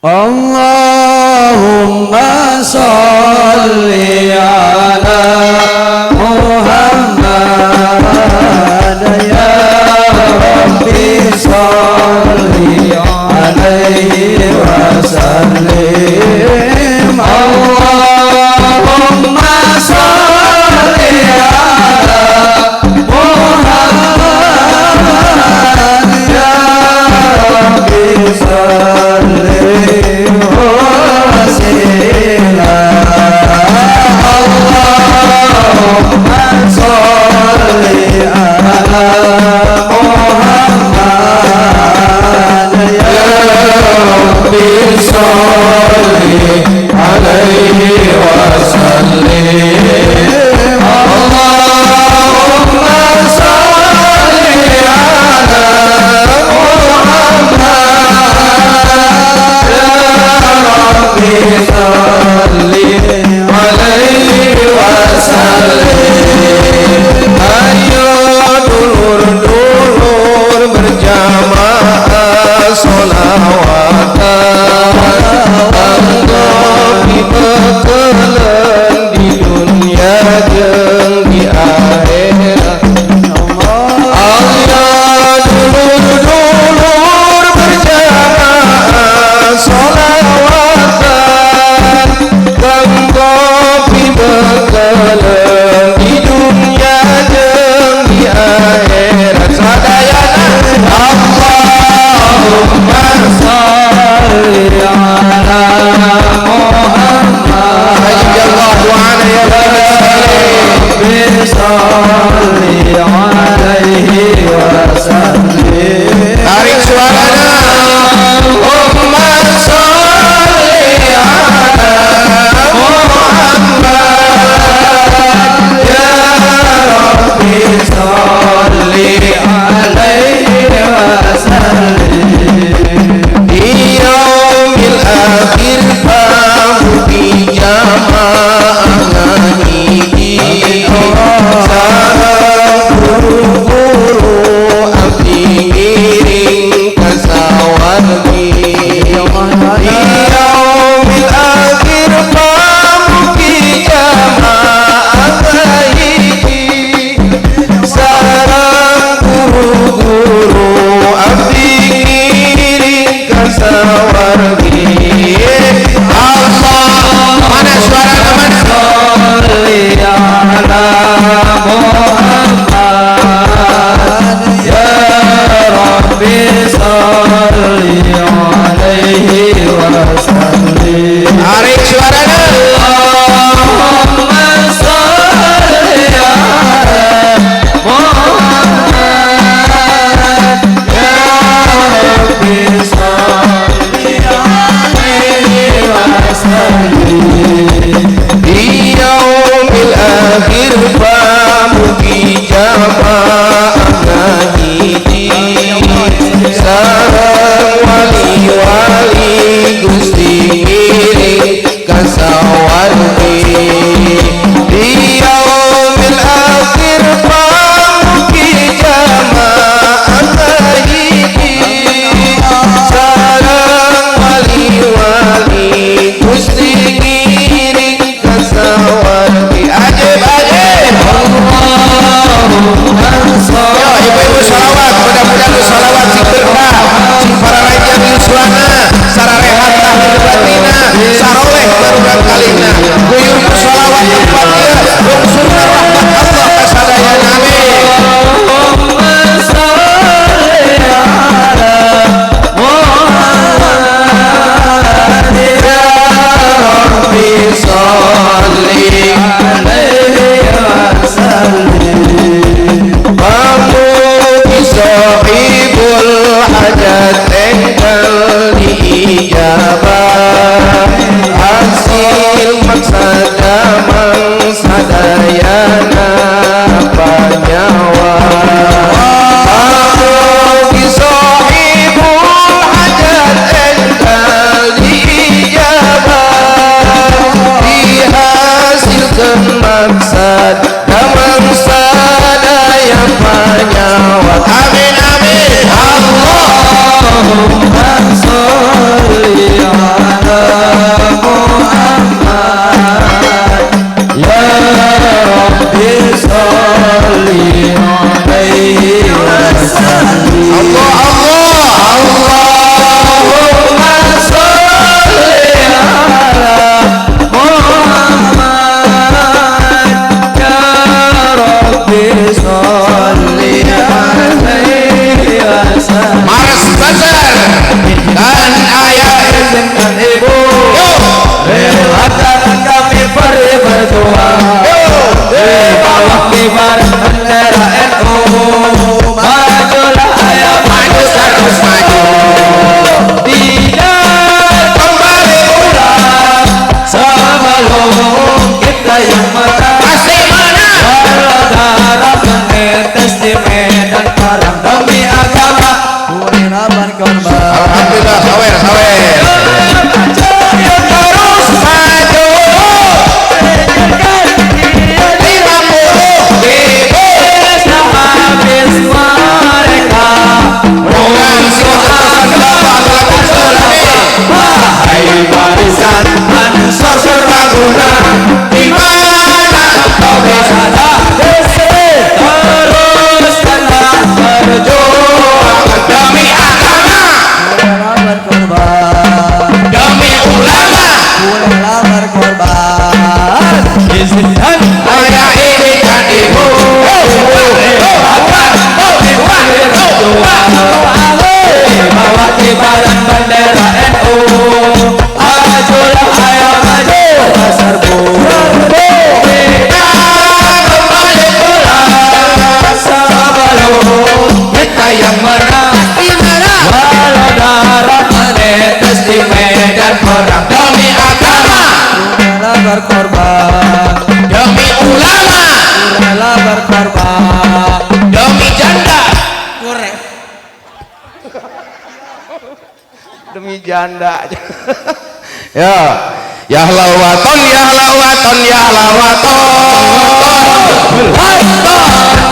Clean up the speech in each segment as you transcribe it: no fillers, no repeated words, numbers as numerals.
Allahumma sholli ala Muhammad ya Rabbi sholli alaihi wa sallim. Allahumma sholli ala Muhammad ya Rabbi sallim Allahumma sholli ala Muhammad ya Rabbi sholli alaihi wa sallim. Allahumma sholli ala Muhammad ya Rabbi sholli alaihi wa sallim. Ayo dulur-dulur berjamaah sholawatan anggopi bekelen di dunia jeung di akhirat. Ayo dulur-dulur berjamaah sholawatan anggopi bekelen di dunia jeung di akhirat. Sadayana Allahumma sholli ala Muhammad sallallahu alaihi wa sallim. Tarik suaranya. Allahumma sholli ala Muhammad ya Rabbi sholli alaihi wa sallim. Di yaumil akhir kamu di jamaah ngahiji sareng guru-guru abdi ngiring ka sawargi. Di yaumil akhir kamu di jamaah ngahiji sareng guru-guru abdi ngiring ka sawargi. Allah mana suara mana? Sholli ala Muhammad ya Rabbi sholli alaihi wa sallim. Tarik suaranya. Allahumma sholli ala Muhammad ya Rabbi sholli alaihi wa sallim. Di yaumil akhir pamugi jamaah ngahiji sareng wali-wali Gusti ngiring ka sawargi. Di yaumil akhir pamugi jamaah ngahiji sareng wali-wali Gusti ngiring ka sawargi. Ajib ajib. Allahumma sholli. Ibu-ibu sholawat, mudah-mudahan sholawat sing berkah, sing para raja yuswana, sararehat tahli batina, saroleh barudak kalina. Guyur sholawat Fatihah, bungsurna rahmat Allah kasadayana. Amin. Allahumma sholli ala Muhammad ya Rabbi sholli alaihi wa sallim. Pamugi sahibul hajat engkal diijabah hasil Azhar dan ayah izin dan ibu relakan kami pergi berjuang di bawah kibar bendera NU. Majulah ayah maju terus maju tidak kembali ulang sebelum kita yang menang. pasti menang. Walau darah menetes di medan perang demi agama, kurinaban korban. Alhamdulillah sawer terus maju 50.000 habis mereka dengan silakan bapak wahai warisan Ansor Serbaguna, di mana kau berada teruskanlah berjuang demi agama demi ulama izinkan ayah ini dan ibu bawa kibaran bendera NU. Majulah ayo maju serbu kembali pulang sebelum kita yang menang. Walau darah menetes di medan perang demi agama rela berkorban, demi ulama rela berkorban. demi janda demi janda ya ya lawaton ya lawaton ya lawaton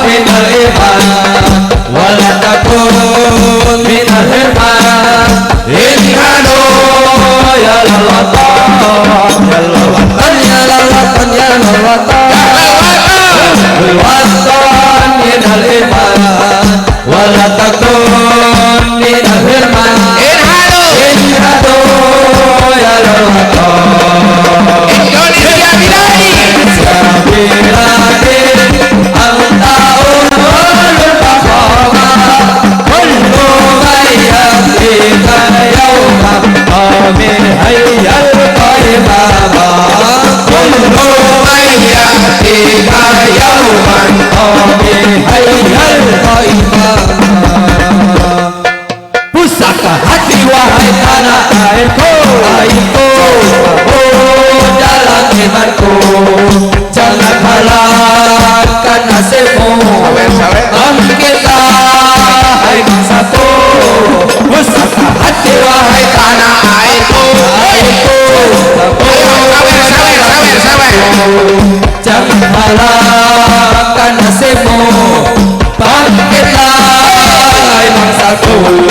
minal iman wala takun minal hirman inhadu ya lalwatan ya lalwatan ya lalwatan ya lalwatan lalwatan minal iman wala takun minal hirman inhadu ya lalwatan Indonesia bilai biladi anta ulul fakhama kullu ghayyatika yawma amin hayyal qaimama kullu mayyatika yauman amin hayyal qaimama. Pusaka hati wahai tanah airku, oh jalan imanku, jangan halangkan nasibmu. Bangkitlah hai bangsaku, pusaka hati wahai tanah airku, sawer jangan halangkan nasibmu. Bangkitlah hai bangsaku.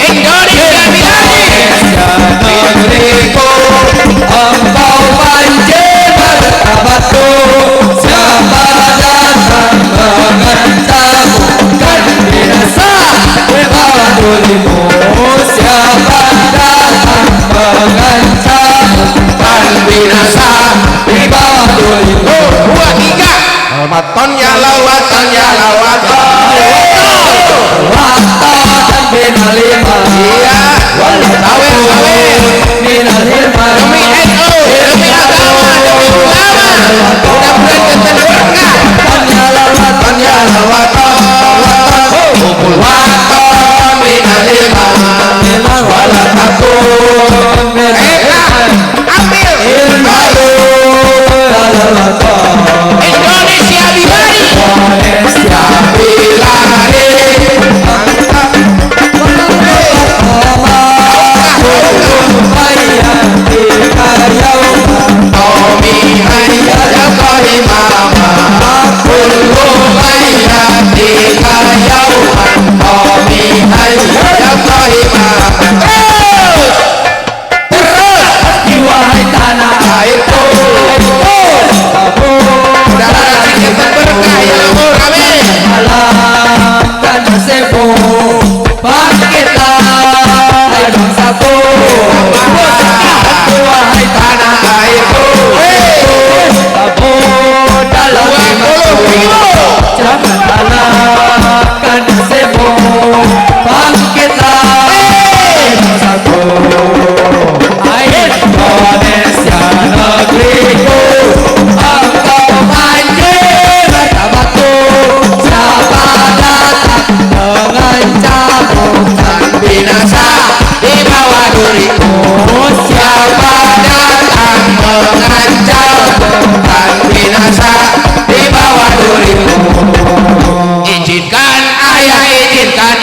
Indonesia bilai Negeriku, engkau banjir berkabatku. Siapa datang mengancammu, kan binasa di bawah tulimu. Siapa datang mengancammu, kan binasa di bawah tulimu. 2 3 lawaton ya lawaton ya lawaton Watan binal iman, iya sawer binal iman, demi NU demi agama demi ulama mudah-mudahan kita berkah ya lawatan ya lawatan waton minal ilmi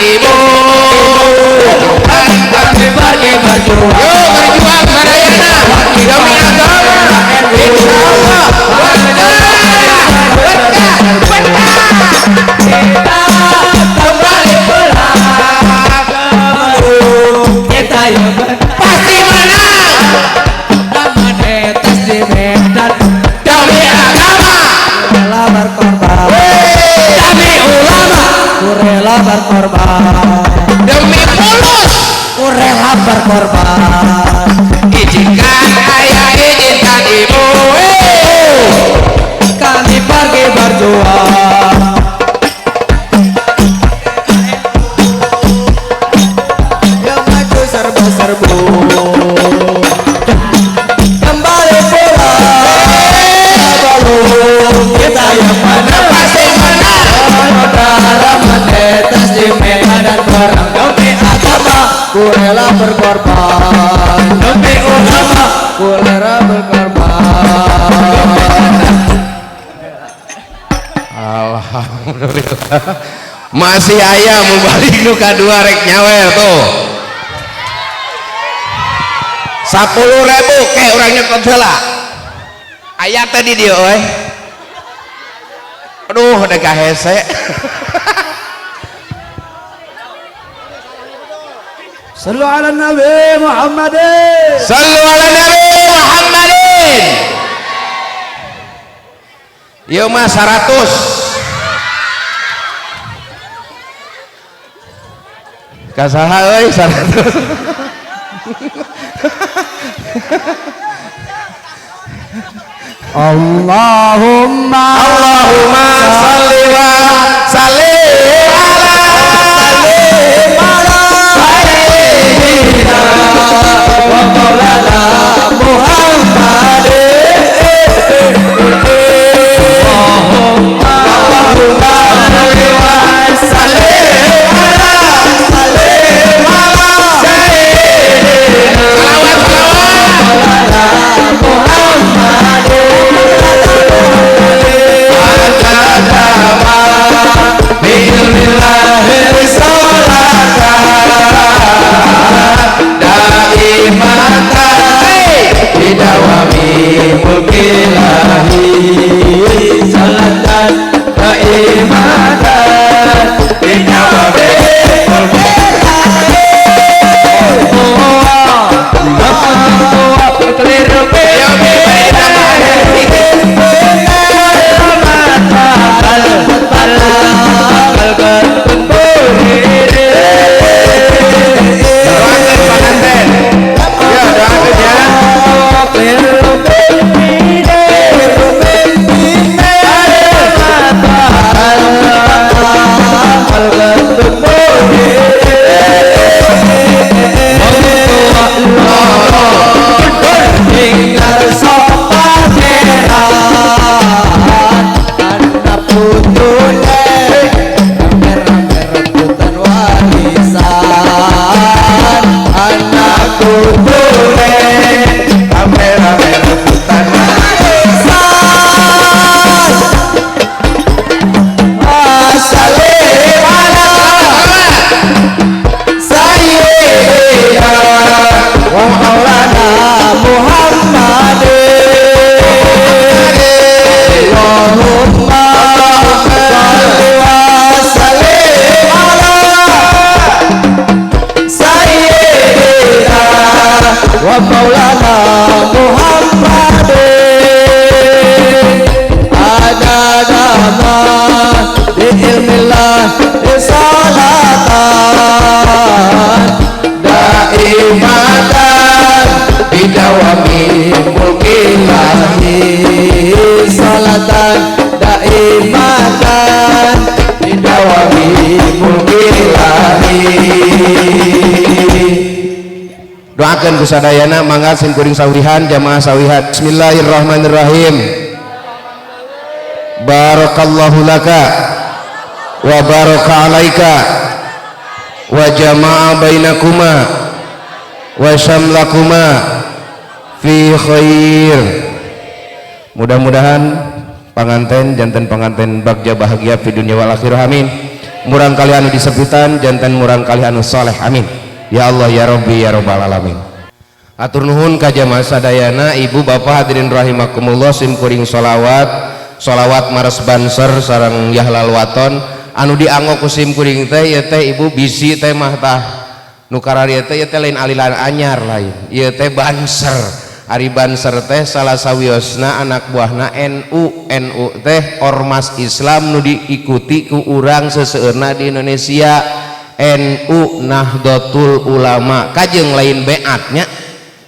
ibu Kami pergi berjuang. yo berjuang sadayana demi agama insyaallah Kita kembali pulang ke Meru. Kita yang pasti menang bernama netes di Medan. demi agama Rela berkorban. Kami ulama, ku rela berkorban. demi mulus Ku rela berkorban. izinkan ayah izinkan ibu Kami pergi berjuang. Yang maju serbu-serbu. Kembali pulang. Belum kita yang mana pasti menang darah menetes di Medan dan perang demi agama. Ku rela berkorban demi ulama. Ku rela berkorban. alhamdulillah masih ayah mau balik nu kadua rek nyawer tuh 10.000 kayak orangnya konsela ayah tadi dia oi aduh udah gak hese Sallu ala Nabi Muhammadin. sallu ala nabi Muhammadin yo mah 100 kasaha euy 100 Allahumma Allahumma salli wa sallim ala sayyidina wa maulana Muhammadin. Allahumma salli wa sallim ala sayyidina maulana Muhammadin. Wa maulana Muhammadin. Ada nama di ilmillah salatan daimatan bidawami mulkilahi salatan daimatan bidawami mulkilahi doakan kusadayana mangga sin kuring sawihan jamaah sawihat bismillahirrahmanirrahim barakallahu laka wa baraka alaika wa jama'a bainakuma wa syamlakuma fi khair. Mudah-mudahan panganten janten panganten bagja bahagia fi dunia wal akhirah amin. murang kali anu disebutan jantan murang kali anu soleh amin ya Allah ya Rabbi ya Rabbal alamin. Atur nuhun ka jamaah sadayana ibu bapak hadirin rahimakumullah simkuring sholawat mares banser sareng yahlal waton anu dianggo ku simkuring teh ieu teh ibu bisi teh mah tah nu kararieu teh ieu teh lain alilan anyar lain ieu teh banser. Ari banser teh salah sawiosna anak buahna NU teh ormas Islam nu diikuti ku urang seseueurna di Indonesia. NU Nahdlatul Ulama kajeng lain beatnya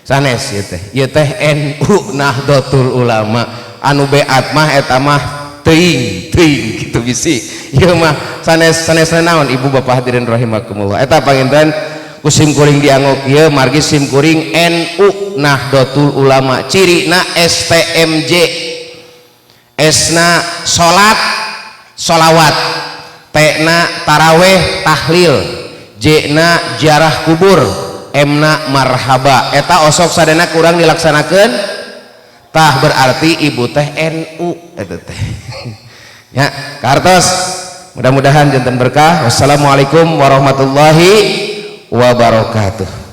sanes ieu teh NU Nahdlatul Ulama anu beat mah eta mah teuing kitu bisi ieu mah sanes naon ibu bapak hadirin rahimakumullah eta panginten ku simkuring dianggo kieu margi simkuring NU Nahdlatul Ulama cirina STMJ S-na sholawat T-na taraweh tahlil J-na ziarah kubur M-na marhaba eta osok sadana kurang dilaksanakeun tah berarti ibu teh NU eta teh ya kartos mudah-mudahan janten berkah. Wassalamualaikum warahmatullahi wabarakatuh.